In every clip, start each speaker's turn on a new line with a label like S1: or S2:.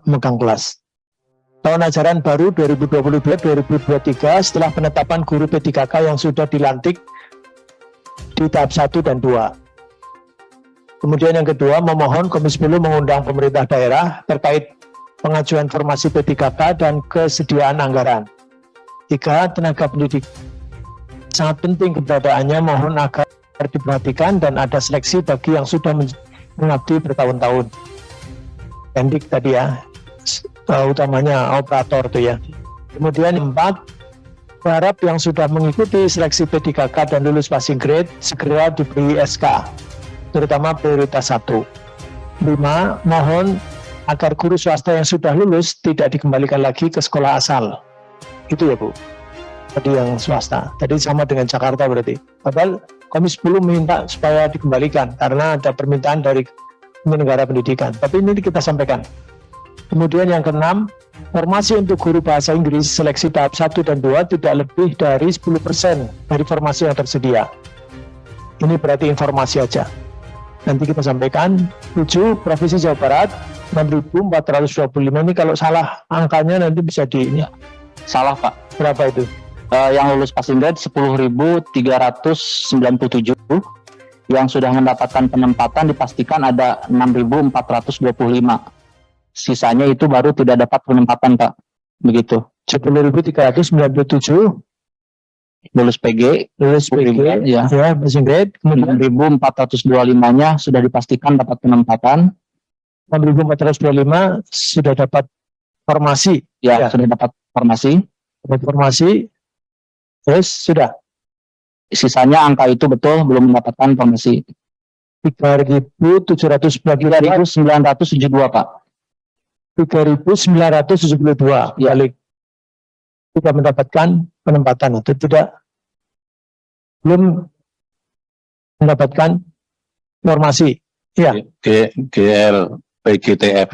S1: megang kelas. Tahun ajaran baru 2022-2023 setelah penetapan guru P3K yang sudah dilantik di tahap 1 dan 2. Kemudian yang kedua, memohon Komisi 10 mengundang pemerintah daerah terkait pengajuan formasi P3K dan kesediaan anggaran. 3. Tenaga pendidik sangat penting keberadaannya, mohon agar diperhatikan dan ada seleksi bagi yang sudah mengabdi bertahun-tahun. Pendik tadi ya, utamanya operator tuh ya. Kemudian 4, berharap yang sudah mengikuti seleksi P3K dan lulus passing grade segera diberi SK, terutama prioritas 1. 5, mohon agar guru swasta yang sudah lulus tidak dikembalikan lagi ke sekolah asal. Itu ya Bu, tadi yang swasta. Tadi sama dengan Jakarta berarti. Padahal Komisi 10 minta supaya dikembalikan karena ada permintaan dari negara pendidikan. Tapi ini kita sampaikan. Kemudian yang keenam, formasi untuk guru bahasa Inggris seleksi tahap 1 dan 2 tidak lebih dari 10% dari formasi yang tersedia. Ini berarti informasi aja. Nanti kita sampaikan. 7, Provinsi Jawa Barat 6.425. Ini kalau salah angkanya nanti bisa di ini.
S2: Salah Pak.
S1: Berapa itu?
S2: Yang lulus passing grade 10.397. Yang sudah mendapatkan penempatan dipastikan ada 6.425. Sisanya itu baru tidak dapat penempatan Pak. Begitu.
S1: 10.397
S2: Lulus PG
S1: ya, passing grade. Kemudian
S2: 6.425-nya sudah dipastikan dapat penempatan.
S1: 6.425 sudah dapat formasi.
S2: Ya, sudah dapat formasi.
S1: Dapat formasi. Terus sudah.
S2: Sisanya angka itu betul belum mendapatkan formasi.
S1: 3.972
S2: Pak.
S1: 3.972
S2: Ya.
S1: balik tidak mendapatkan penempatan atau tidak, belum mendapatkan formasi. Ya.
S3: GL PGTF.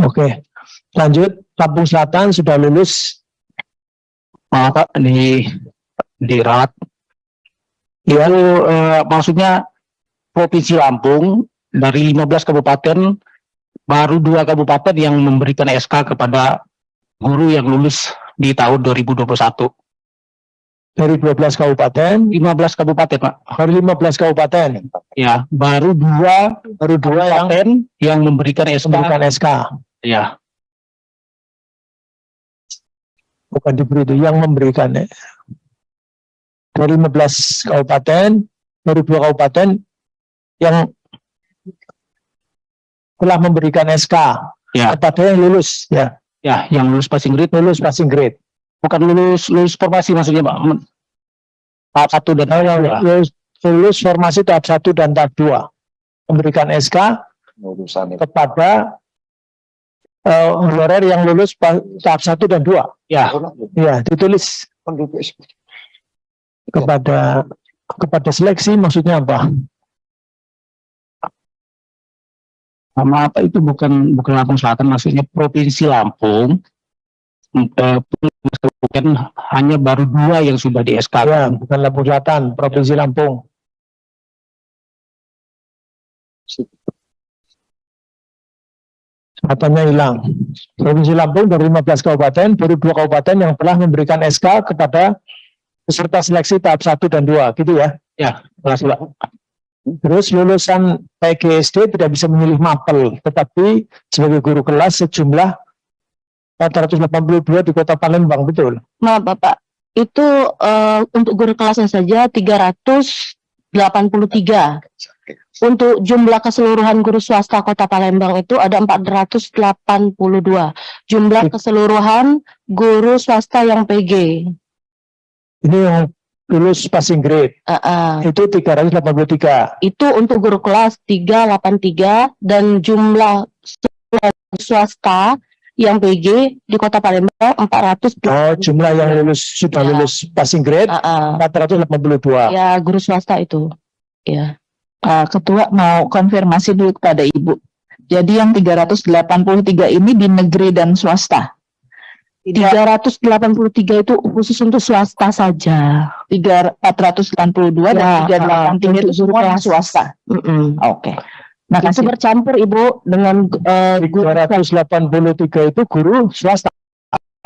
S1: Oke. Lanjut, Lampung Selatan sudah lulus.
S2: Pak, di RAT
S1: Ya.
S2: itu maksudnya Provinsi Lampung dari 15 kabupaten baru 2 kabupaten yang memberikan SK kepada guru yang lulus di tahun 2021.
S1: Dari 12 kabupaten,
S2: 15 kabupaten Pak.
S1: dari 15 kabupaten,
S2: Ya, baru dua yang memberikan SK.
S1: memberikan SK.
S2: Ya,
S1: Bukan diberi, itu yang memberikan. Dari 15 kabupaten, baru 2 kabupaten yang telah memberikan SK
S2: ya,
S1: kepada yang lulus. Ya,
S2: ya, yang lulus passing grade,
S1: lulus passing grade.
S2: bukan lulus formasi maksudnya Pak. Tahap 1 dan tahap 2.
S1: Lulus formasi tahap 1 dan tahap 2. Memberikan SK kepada honorer yang lulus tahap 1 dan 2.
S2: Ya,
S1: Ya, ditulis kepada seleksi maksudnya apa?
S2: sama apa itu bukan Lampung Selatan, maksudnya Provinsi Lampung. Bukan hanya baru 2 yang sudah di SK.
S1: Ya, bukan Lampung Selatan, Provinsi Lampung. Katanya hilang. Provinsi Lampung dari 15 kabupaten, baru 2 kabupaten yang telah memberikan SK kepada peserta seleksi tahap 1 dan 2, gitu ya.
S2: Ya, kelas
S1: Terus lulusan PGSD tidak bisa memilih mapel, tetapi sebagai guru kelas sejumlah 482 di Kota Palembang, betul?
S4: Nah, Bapak, itu untuk guru kelasnya saja 383. Untuk jumlah keseluruhan guru swasta Kota Palembang itu ada 482. Jumlah keseluruhan guru swasta yang PG.
S1: Ini yang lulus passing grade. Itu 383.
S4: Itu untuk guru kelas 383 dan jumlah swasta yang PG di Kota Palembang 400.
S1: Oh, jumlah yang sudah lulus passing grade 482.
S4: Ya, guru swasta itu. Ya.
S5: Ketua mau konfirmasi dulu kepada Ibu. Jadi yang 383 ini di negeri dan swasta.
S4: 383 itu khusus untuk swasta saja.
S5: 482 dan 383 itu semua swasta. Oke. Nah,
S4: Itu bercampur Ibu dengan guru
S1: 383 itu guru swasta.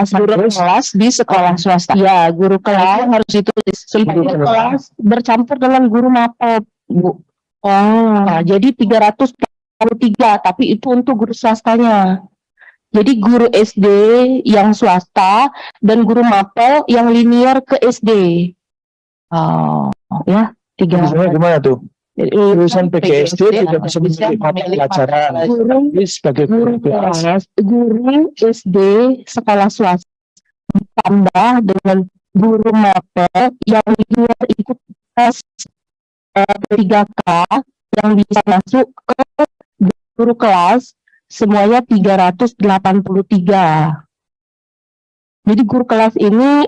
S5: kelas di sekolah swasta.
S4: Ya, guru kelas
S5: Harus ditulis.
S4: guru kelas bercampur dengan guru mapel, Bu. Nah, jadi 383, tapi itu untuk guru swastanya. Jadi guru SD yang swasta dan guru mapel yang linear ke SD.
S5: Oh,
S4: Ya,
S1: Misalnya gimana tuh? Lulusan PGSD tidak bisa
S5: bisa
S1: memilih mata
S5: memilih
S1: pelajaran.
S5: mata
S4: guru
S1: Tapi sebagai
S4: guru
S1: guru kelas.
S4: kelas, guru SD sekolah swasta ditambah dengan guru mapel yang linear ikut tes 3K yang bisa masuk ke guru kelas semuanya 383. Jadi guru kelas ini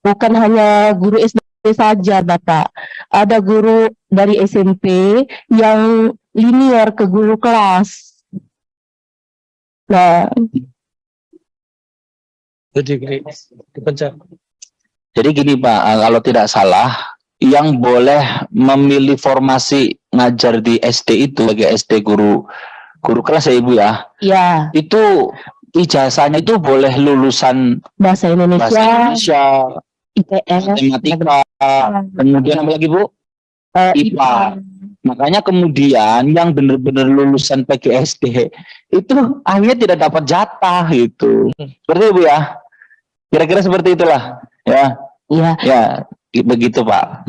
S4: bukan hanya guru SD saja, Bapak. Ada guru dari SMP yang linear ke guru kelas. Nah,
S1: Jadi dipencet.
S3: Jadi gini Pak, kalau tidak salah, yang boleh memilih formasi ngajar di SD itu sebagai SD guru kelas ya Ibu ya,
S4: ya,
S3: itu ijazahnya itu boleh lulusan
S4: bahasa
S3: bahasa
S4: Indonesia,
S3: Indonesia,
S4: IPS,
S3: matematika, kemudian apa lagi Bu? IPA. Makanya kemudian yang benar-benar lulusan PGSD itu akhirnya tidak dapat jatah itu. Seperti itu ya. Kira-kira seperti itulah. Ya,
S4: ya.
S3: ya begitu Pak.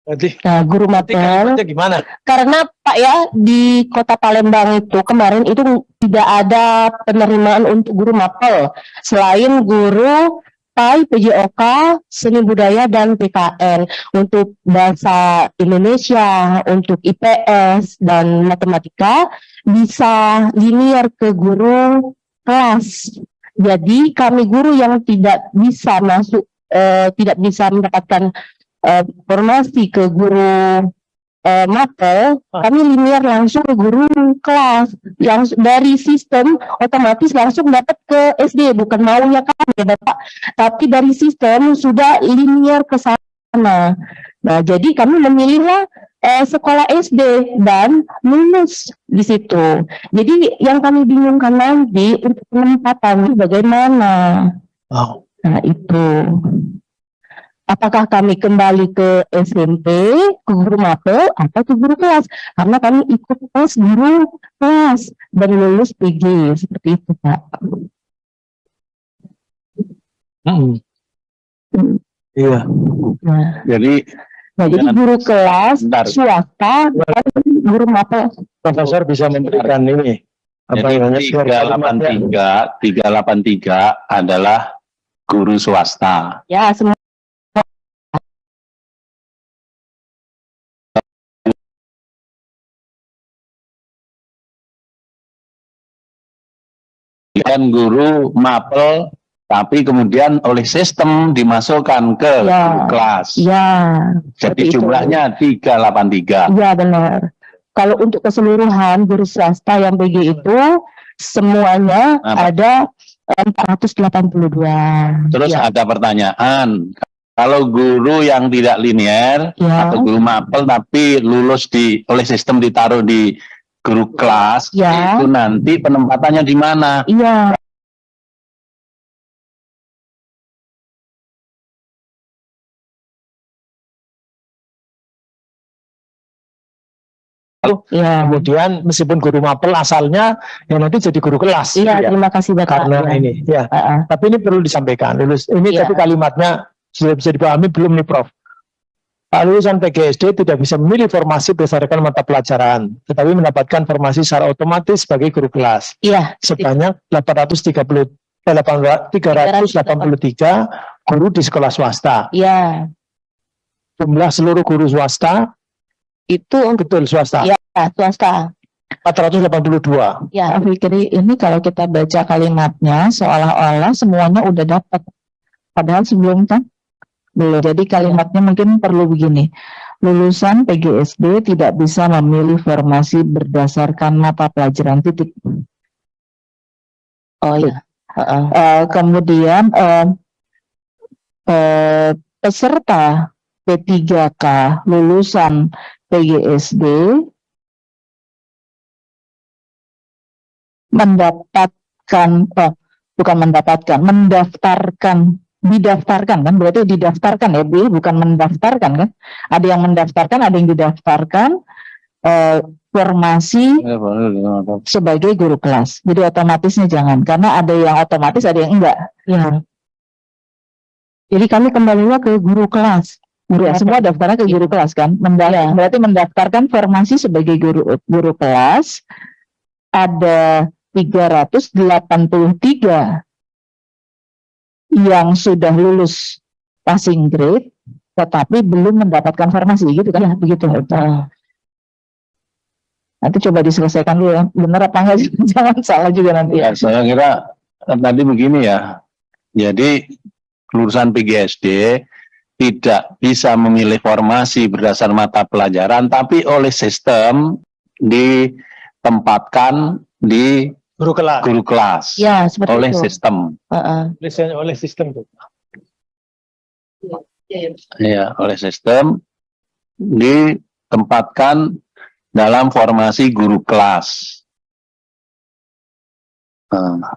S1: Berarti
S4: Nah, guru
S1: nanti
S4: mapel.
S1: kalimatnya gimana?
S4: Karena Pak ya di Kota Palembang itu kemarin itu tidak ada penerimaan untuk guru mapel selain guru PAI, PJOK, seni budaya dan PKN. Untuk bahasa Indonesia, untuk IPS dan matematika bisa linear ke guru kelas. Jadi kami guru yang tidak bisa masuk, tidak bisa mendapatkan formasi ke guru mapel, kami linear langsung ke guru kelas, langsung dari sistem otomatis langsung dapat ke SD, bukan maunya kami ya Bapak, tapi dari sistem sudah linear ke sana. Nah, jadi kami memilihlah sekolah SD dan lulus di situ. Jadi yang kami bingungkan nanti untuk penempatan bagaimana?
S1: Oh.
S4: Nah, itu. Apakah kami kembali ke SMP, ke guru mapel, atau ke guru kelas? Karena kami ikut tes guru kelas dan lulus PG, seperti itu, Pak.
S1: Iya.
S4: Nah,
S3: Jadi
S4: jadi guru kelas,
S3: Bentar.
S4: swasta, dan guru mapel.
S1: Profesor bisa memberikan ini. Apa
S3: jadi
S1: namanya?
S3: 383 adalah guru swasta.
S4: Ya, semua.
S3: Dan guru mapel tapi kemudian oleh sistem dimasukkan ke
S4: Ya.
S3: guru kelas.
S4: Ya,
S3: Jadi
S4: seperti itu.
S3: jumlahnya 383.
S4: Iya benar. Kalau untuk keseluruhan guru swasta yang PG itu semuanya
S3: Apa?
S4: ada 482.
S3: Terus
S4: ya,
S3: ada pertanyaan, kalau guru yang tidak linear
S4: ya,
S3: atau guru mapel tapi lulus oleh sistem ditaruh di guru kelas,
S4: Ya.
S3: itu nanti penempatannya di mana?
S4: iya. Iya.
S1: Kemudian meskipun guru mapel asalnya ya nanti jadi guru kelas.
S4: Iya,
S1: ya.
S4: terima kasih Bapak.
S1: Karena
S4: Ya.
S1: ini ya. Tapi ini perlu disampaikan. Lulus ini
S4: Iya.
S1: tapi kalimatnya sudah bisa dipahami belum nih Prof? Pak lulusan PGSD tidak bisa memilih formasi berdasarkan mata pelajaran, tetapi mendapatkan formasi secara otomatis sebagai guru kelas.
S4: Iya.
S1: Sebanyak 383 guru di sekolah swasta.
S4: Iya.
S1: Jumlah seluruh guru swasta
S4: Itu untuk
S1: betul swasta
S4: ya, swasta.
S1: 482.
S4: Ya.
S5: Pak Fikri, ini kalau kita baca kalimatnya seolah-olah semuanya udah dapat. Padahal sebelum kan belum. Jadi kalimatnya mungkin perlu begini. Lulusan PGSD tidak bisa memilih formasi berdasarkan mata pelajaran titik.
S4: Oh ya.
S5: Kemudian peserta P3K lulusan PGSD mendapatkan, bukan mendapatkan, didaftarkan kan, berarti didaftarkan ya Bu, bukan mendaftarkan kan, ada yang mendaftarkan, ada yang didaftarkan formasi sebagai guru kelas. Jadi otomatisnya jangan, karena ada yang otomatis, ada yang enggak.
S4: Ya. Jadi kami kembalinya ke guru kelas.
S5: Ya, semua daftarnya ke guru kelas kan. Berarti mendaftarkan formasi sebagai guru kelas ada 383 yang sudah lulus passing grade tetapi belum mendapatkan formasi gitu kan, begitu. Nanti coba diselesaikan dulu ya, benar apa enggak, jangan salah juga nanti.
S6: Ya, saya kira tadi begini ya. Jadi lulusan PGSD tidak bisa memilih formasi berdasar mata pelajaran, tapi oleh sistem ditempatkan di
S1: Guru kelas.
S6: guru kelas
S4: Ya, seperti
S6: oleh
S4: itu.
S6: sistem.
S1: Oleh sistem tuh.
S6: Ya, oleh sistem ditempatkan dalam formasi guru kelas. Nah,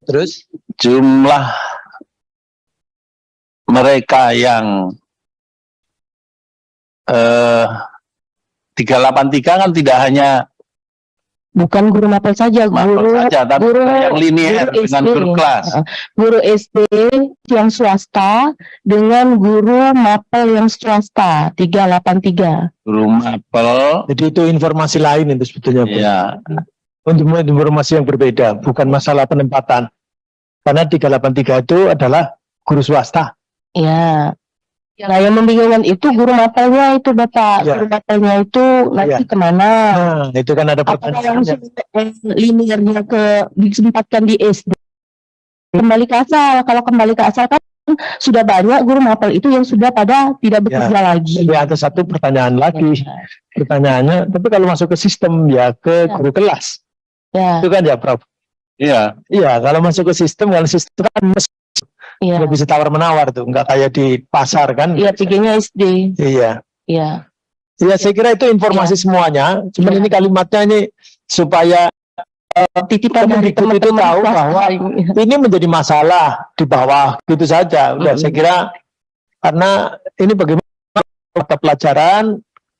S1: Terus
S6: jumlah mereka yang 383 kan tidak hanya
S4: Bukan guru mapel saja,
S6: mapel saja, tapi
S4: guru-
S6: yang linear
S4: guru
S6: dengan
S4: SD.
S6: guru kelas.
S4: Guru SD yang swasta dengan guru mapel yang swasta 383.
S6: Guru mapel,
S1: jadi itu informasi lain itu sebetulnya Bu.
S6: ya,
S1: Untuk informasi yang berbeda, bukan masalah penempatan. Karena 383 itu adalah guru swasta.
S4: Ya. Nah, yang membingungkan itu guru mapelnya itu Bapak.
S1: Ya.
S4: Guru mapelnya itu nanti
S1: Ya.
S4: kemana?
S1: Nah, itu kan ada
S4: Apakah
S1: pertanyaannya.
S4: langsung linearnya disempatkan di SD? Kembali ke asal. Kalau kembali ke asal kan sudah banyak guru mapel itu yang sudah pada tidak bekerja lagi.
S1: Ya, ada satu pertanyaan lagi. Pertanyaannya, tapi kalau masuk ke sistem ya ke
S4: Ya.
S1: guru kelas.
S4: Ya,
S1: Itu kan ya, Prof.
S6: iya.
S1: Iya, kalau masuk ke sistem, kalau sistem kan
S4: ya.
S1: nggak bisa tawar-menawar tuh, nggak kayak di pasar kan.
S4: Iya, PG-nya SD.
S1: Iya.
S4: Iya.
S1: Ya, saya kira itu informasi semuanya. Cuman
S4: Ya.
S1: ini kalimatnya ini supaya
S4: Titipan dari
S1: Kemendikbud itu
S4: teman-teman
S1: tahu
S4: swasta
S1: bahwa
S4: ini.
S1: ini menjadi masalah di bawah gitu saja. Udah, saya kira karena ini bagaimana mata pelajaran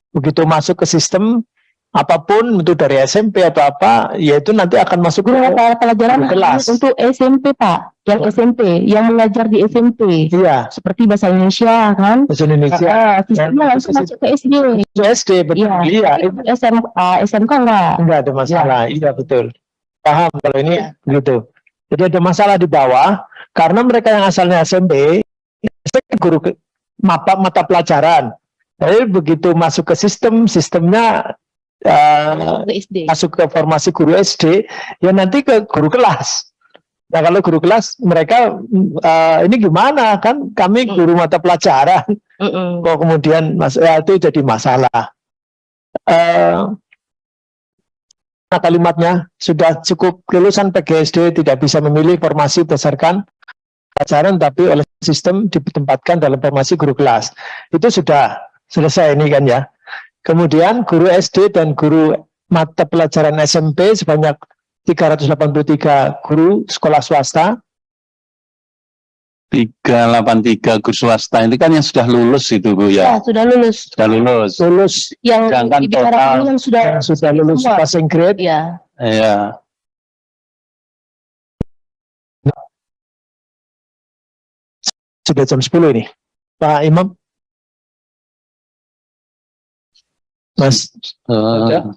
S1: begitu masuk ke sistem apapun itu dari SMP atau apa, yaitu nanti akan masuk
S4: Guru
S1: ke
S4: mata pelajaran
S1: guru kelas.
S4: untuk SMP Pak, yang SMP, yang mengajar di SMP,
S1: Iya,
S4: seperti bahasa Indonesia kan?
S1: bahasa Indonesia.
S4: Sistemnya
S1: Ya,
S4: langsung
S1: ke
S4: masuk ke SD.
S1: Itu SD, betul.
S4: Iya.
S1: Iya, itu
S4: Itu SMA, SMK enggak?
S1: enggak ada masalah. Iya, betul. Paham kalau ini gitu. Jadi ada masalah di bawah karena mereka yang asalnya SMP, guru mata pelajaran. Jadi begitu masuk ke sistemnya
S4: Ke SD.
S1: masuk ke formasi guru SD, ya nanti ke guru kelas. Nah kalau guru kelas mereka ini gimana kan? Kami guru mata pelajaran, kok kemudian itu jadi masalah. Nah, kalimatnya sudah cukup lulusan PGSD tidak bisa memilih formasi berdasarkan pelajaran, tapi oleh sistem ditempatkan dalam formasi guru kelas. Itu sudah selesai ini kan ya. Kemudian guru SD dan guru mata pelajaran SMP sebanyak 383 guru sekolah swasta.
S6: 383 guru swasta ini kan yang sudah lulus itu Bu
S4: Ya,
S6: ya.
S4: sudah lulus.
S6: Sudah lulus.
S1: Lulus
S4: Yang
S6: Sedangkan
S4: dibicarakan
S6: total
S4: ini yang
S1: sudah lulus
S4: semua.
S1: passing grade.
S4: Ya.
S6: Iya.
S1: Sudah jam 10 ini. Pak Imam. Mas, udah?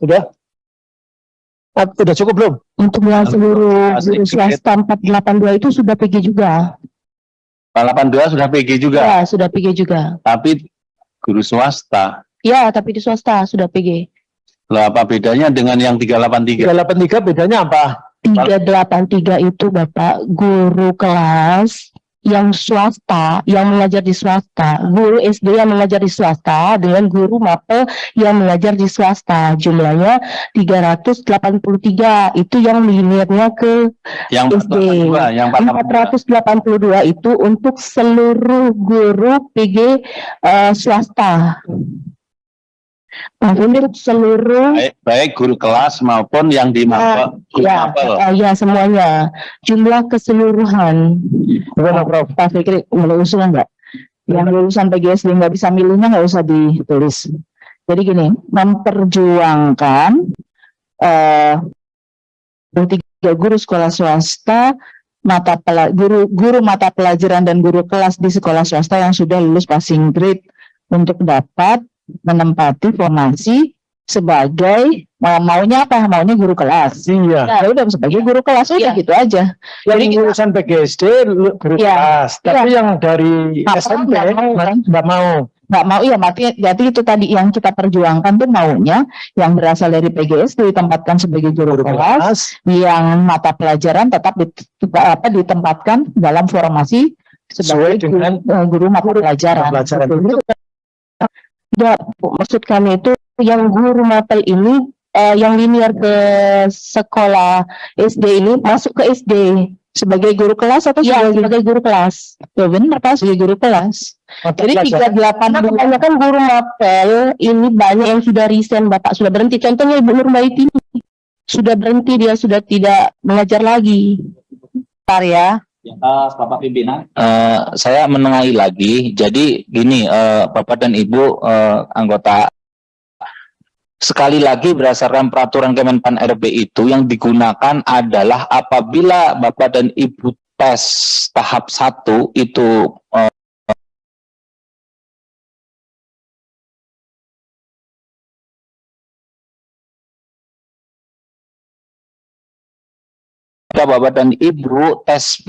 S1: Udah cukup belum?
S4: Untuk yang seluruh
S6: Passing
S4: guru swasta 482 itu sudah PG juga.
S6: 82 sudah PG juga,
S4: Ya, sudah PG juga.
S6: tapi guru swasta.
S4: Ya, tapi di swasta sudah PG.
S6: Lah apa bedanya dengan yang 383?
S1: 383 bedanya apa?
S4: 383 itu Bapak guru kelas yang swasta, yang mengajar di swasta, guru SD yang mengajar di swasta dengan guru mapel yang mengajar di swasta. Jumlahnya 383. Itu yang linearnya ke
S6: Yang
S4: SD.
S6: 482, yang
S4: 482 itu untuk seluruh guru PG swasta. Untuk seluruh
S6: baik guru kelas maupun yang di mapel, guru mapel.
S4: ya semuanya. Jumlah keseluruhan.
S1: Gimana, Prof?
S5: Pak Fikri, boleh usulan nggak? Yang lulusan PGSD nggak bisa milihnya nggak usah ditulis. Jadi gini, memperjuangkan 3 guru sekolah swasta, guru mata pelajaran dan guru kelas di sekolah swasta yang sudah lulus passing grade untuk dapat menempati formasi sebagai maunya apa? Maunya guru kelas.
S1: Iya.
S5: Ya udah sebagai guru kelas udah gitu aja.
S1: Yang
S5: Jadi kita-
S1: lulusan PGSD guru
S5: Iya.
S1: kelas, tapi yang dari
S5: Apa,
S1: SMP
S5: nggak mau, kan?
S1: nggak mau.
S5: nggak mau ya jadi itu tadi yang kita perjuangkan tuh maunya yang berasal dari PGSD ditempatkan sebagai guru kelas, yang mata pelajaran tetap ditempatkan dalam formasi sebagai
S1: Sesuai dengan
S5: guru mata pelajaran.
S1: pelajaran.
S5: Betul.
S4: Ya, Bu, maksud kami itu yang guru mapel ini yang linear ke sekolah SD ini masuk ke SD
S5: Sebagai guru kelas atau
S4: ya
S5: sebagai
S4: sebagai guru kelas.
S5: ya benar Pak, sebagai guru kelas.
S1: Mata
S5: Jadi
S1: pelajaran.
S5: 38
S4: Karena kebanyakan guru mapel ini banyak yang sudah resign, Bapak sudah berhenti. Contohnya Ibu Nurbaiti ini sudah berhenti, dia sudah tidak mengajar lagi.
S5: Bentar ya.
S3: Bapak pimpinan, saya menengahi lagi. Jadi gini, Bapak dan Ibu anggota, sekali lagi berdasarkan peraturan Kemenpan RB itu yang digunakan adalah apabila Bapak dan Ibu tes tahap 1 itu Bapak dan Ibu tes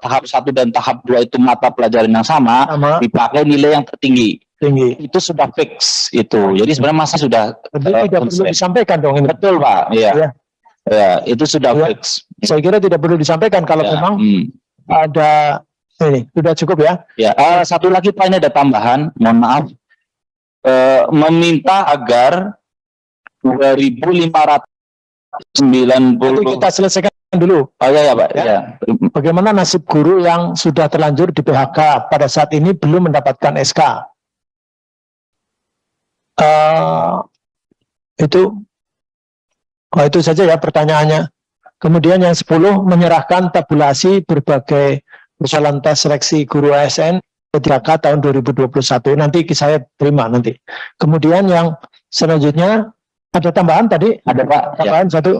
S3: tahap 1 dan tahap 2 itu mata pelajaran yang sama, dipakai nilai yang tertinggi.
S1: Tinggi.
S3: Itu sudah fix itu. Jadi sebenarnya masa sudah
S1: Berarti tidak perlu disampaikan dong ini.
S3: betul Pak. Iya.
S1: Iya.
S3: Ya, itu sudah
S1: Iya.
S3: fix.
S1: Saya kira tidak perlu disampaikan kalau
S3: Ya,
S1: memang ada ini sudah cukup ya.
S3: Ya, satu lagi Pak, ini ada tambahan, mohon maaf. Meminta agar 2.590.
S1: Itu kita selesaikan dulu.
S3: Oh ya Pak.
S1: Ya.
S3: Ya.
S1: Bagaimana nasib guru yang sudah terlanjur di PHK pada saat ini belum mendapatkan SK? Itu saja ya pertanyaannya. Kemudian yang 10 menyerahkan tabulasi berbagai persoalan tes seleksi guru ASN PTK tahun 2021. Nanti saya terima nanti. Kemudian yang selanjutnya ada tambahan tadi?
S3: Ada Pak. Ya.
S1: Tambahan satu.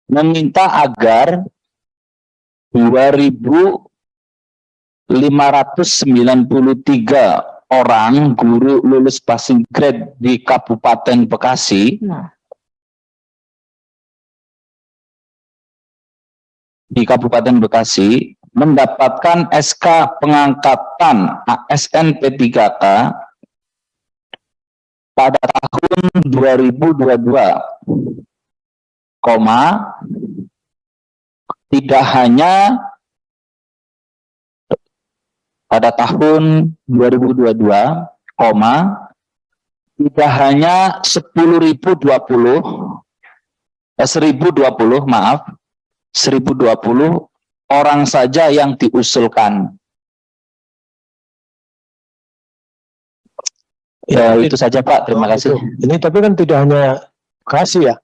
S3: Meminta agar 2.593 orang guru lulus passing grade di Kabupaten Bekasi mendapatkan SK pengangkatan ASN P3K pada tahun 2022, tidak hanya pada tahun 2022, tidak hanya 1020 orang saja yang diusulkan. Ya, itu saja Pak, terima kasih.
S1: Ini tapi kan tidak hanya Bekasi ya.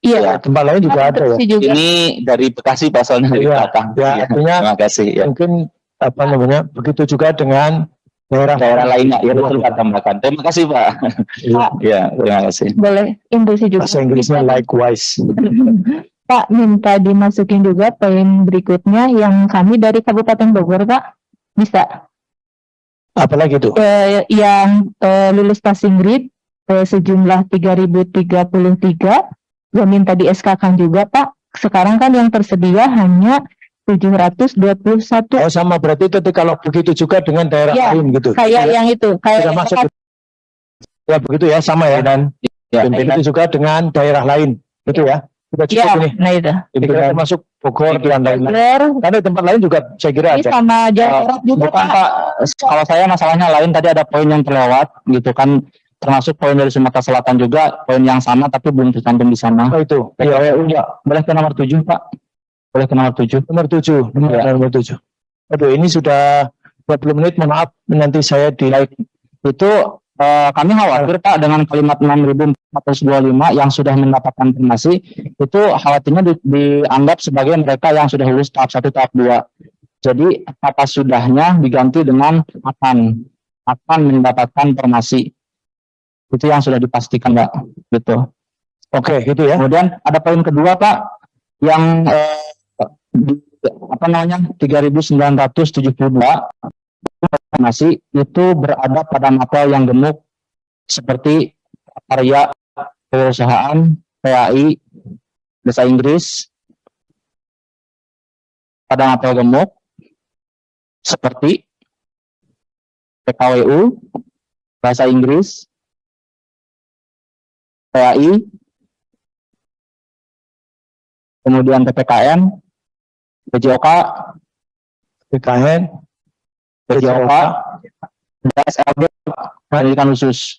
S4: Iya.
S1: Tempat lain juga ada ya.
S4: Juga.
S3: Ini dari Bekasi pasalnya dari
S1: Iya,
S3: belakang.
S1: ya,
S3: Ya,
S1: artinya
S3: terima kasih. Ya.
S1: mungkin begitu juga dengan
S3: Daerah lainnya, ya betul Pak, tambahkan. Terima kasih Pak. Ya, terima kasih.
S4: Boleh industri juga.
S1: Bahasa Inggrisnya likewise.
S5: Pak, minta dimasukin juga poin berikutnya yang kami dari Kabupaten Bogor, Pak. Bisa.
S1: Apalagi itu?
S5: Yang lulus passing grade sejumlah 3.033 yang minta di SK-kan juga, Pak. Sekarang kan yang tersedia hanya 721.
S1: Oh, sama berarti itu kalau begitu juga dengan daerah
S5: Ya,
S1: lain gitu.
S5: Kayak yang itu, kayak
S1: Tidak masuk. Ya begitu ya, sama ya. Dan
S3: Ya,
S1: begitu juga dengan daerah lain, gitu ya. Sudah
S5: Iya,
S1: cukup ini.
S5: nah itu.
S1: Saya kira termasuk Bogor dan lain-lain.
S4: Bener.
S1: Karena di tempat lain juga saya kira
S5: Ini
S1: ada.
S5: sama Jawa Barat juga
S2: Bukan
S5: Pak.
S2: Pak, kalau saya masalahnya lain, tadi ada poin yang terlewat gitu kan, termasuk poin dari Sumatera Selatan juga, poin yang sama tapi belum tercantum di sana.
S1: Oh itu. Iya.
S2: PKWU ya, boleh ke nomor 7 Pak, boleh ke nomor 7.
S1: Nomor 7. Nomor 7. Aduh, ini sudah 20 menit, mohon maaf nanti saya di
S2: Itu kami khawatir Pak dengan kalimat 6.425 yang sudah mendapatkan informasi, itu khawatirnya dianggap sebagai mereka yang sudah lulus tahap 1, tahap 2. Jadi kata sudahnya diganti dengan akan mendapatkan informasi. Itu yang sudah dipastikan Pak, gitu.
S1: Oke, gitu ya.
S2: Kemudian ada poin kedua Pak, yang 3.972 informasi itu berada pada mapel yang gemuk seperti karya perusahaan, PAI, bahasa Inggris. Pada mapel gemuk seperti PKWU, bahasa Inggris, PAI, kemudian PPKN, PJOK,
S1: PKN,
S2: PJOK, dan SLB, pendidikan khusus.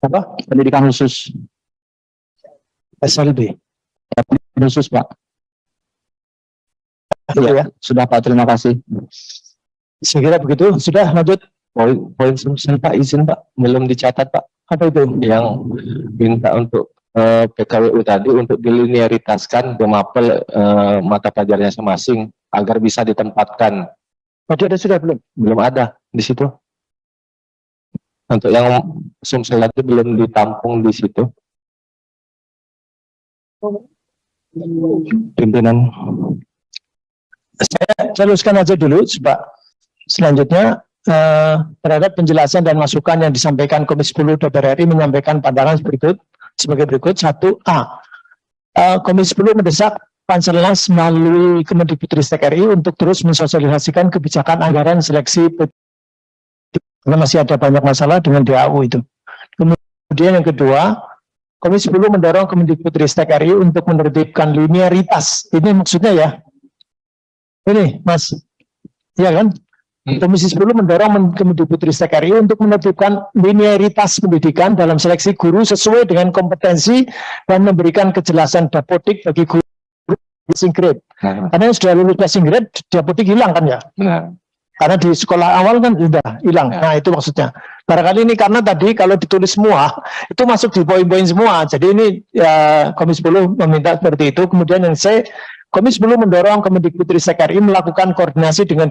S1: apa?
S2: Pendidikan khusus.
S1: SLB.
S2: Pendidikan khusus Pak.
S1: Gitu ya.
S2: Sudah Pak, terima kasih.
S1: Saya kira begitu. Sudah lanjut.
S6: Poin selesai Pak, izin Pak, belum dicatat Pak.
S1: Apa itu?
S6: Yang minta untuk PKWU tadi untuk dilinearitaskan ke mapel mata pelajarannya masing-masing agar bisa ditempatkan.
S1: Tadi ada sudah belum?
S6: Belum ada di situ. Untuk yang Sumsel tadi belum ditampung di situ. Pimpinan.
S1: Saya teruskan aja dulu, Pak. Selanjutnya, terhadap penjelasan dan masukan yang disampaikan Komisi 10 DPR RI menyampaikan pandangan sebagai berikut. 1A. Komisi 10 mendesak Panselnas melalui Kemendikbudristek RI untuk terus mensosialisasikan kebijakan anggaran seleksi karena masih ada banyak masalah dengan DAU itu. Kemudian yang kedua, Komisi 10 mendorong Kemendikbudristek RI untuk menertibkan linearitas. Ini maksudnya ya. Ini, Mas. Iya kan? Komisi 10 mendorong Kemendikbudristek RI untuk menertibkan linearitas pendidikan dalam seleksi guru sesuai dengan kompetensi dan memberikan kejelasan dapodik bagi guru passing grade. Karena yang sudah lulus passing grade, dapodik hilang kan ya? Karena di sekolah awal kan sudah hilang. Nah itu maksudnya. Barangkali ini karena tadi kalau ditulis semua, itu masuk di poin-poin semua. Jadi ini ya, Komisi 10 meminta seperti itu. Kemudian yang C, Komisi 10 mendorong Kemendikbudristek RI melakukan koordinasi dengan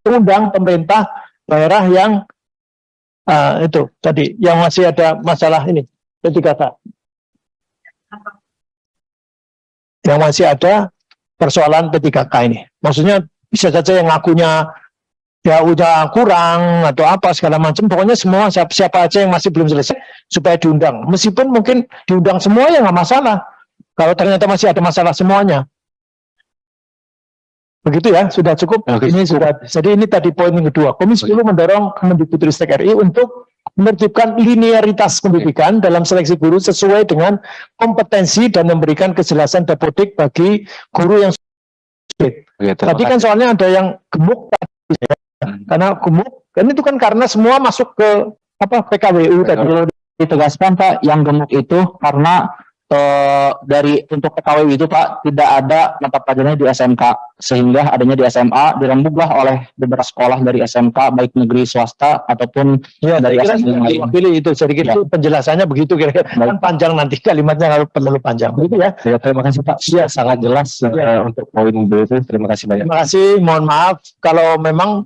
S1: undang pemerintah daerah yang itu tadi yang masih ada masalah ini P3K, yang masih ada persoalan P3K ini. Maksudnya bisa saja yang ngakunya ya udah kurang atau apa segala macam. Pokoknya semua siapa aja yang masih belum selesai supaya diundang. Meskipun mungkin diundang semua ya nggak masalah. Kalau ternyata masih ada masalah semuanya. Begitu ya, sudah cukup.
S6: Oke,
S1: Ini sudah. Jadi ini tadi poin yang kedua. Komisi 10 mendorong Kemendikbudristek RI untuk menertibkan linearitas pendidikan dalam seleksi guru sesuai dengan kompetensi dan memberikan kejelasan dapodik bagi guru yang sulit. Tadi kan soalnya ada yang gemuk tadi ya. Karena gemuk, kan itu kan karena semua masuk ke apa PKWU tadi.
S2: Perlu ditegaskan Pak, yang gemuk itu karena dari untuk PKWU itu Pak tidak ada mata pelajarannya di SMK, sehingga adanya di SMA dirembuglah oleh beberapa sekolah dari SMK baik negeri swasta ataupun
S1: Ya,
S2: dari
S1: saya kira
S2: SMK.
S1: pilih itu sedikit itu penjelasannya begitu kira-kira. Kan panjang nanti kalimatnya kalau terlalu panjang. Begitu ya.
S6: Ya, terima kasih Pak. Ya, sangat jelas untuk poin B itu. Terima kasih banyak.
S1: Terima kasih. Mohon maaf kalau memang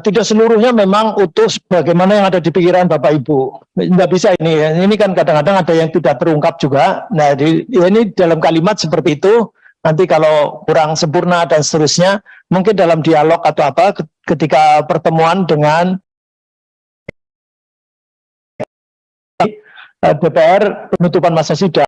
S1: tidak seluruhnya memang utuh sebagaimana yang ada di pikiran Bapak Ibu. Tidak bisa ini. Ini kan kadang-kadang ada yang tidak terungkap juga. Nah, ini dalam kalimat seperti itu. Nanti kalau kurang sempurna dan seterusnya, mungkin dalam dialog atau apa ketika pertemuan dengan DPR penutupan masa sidang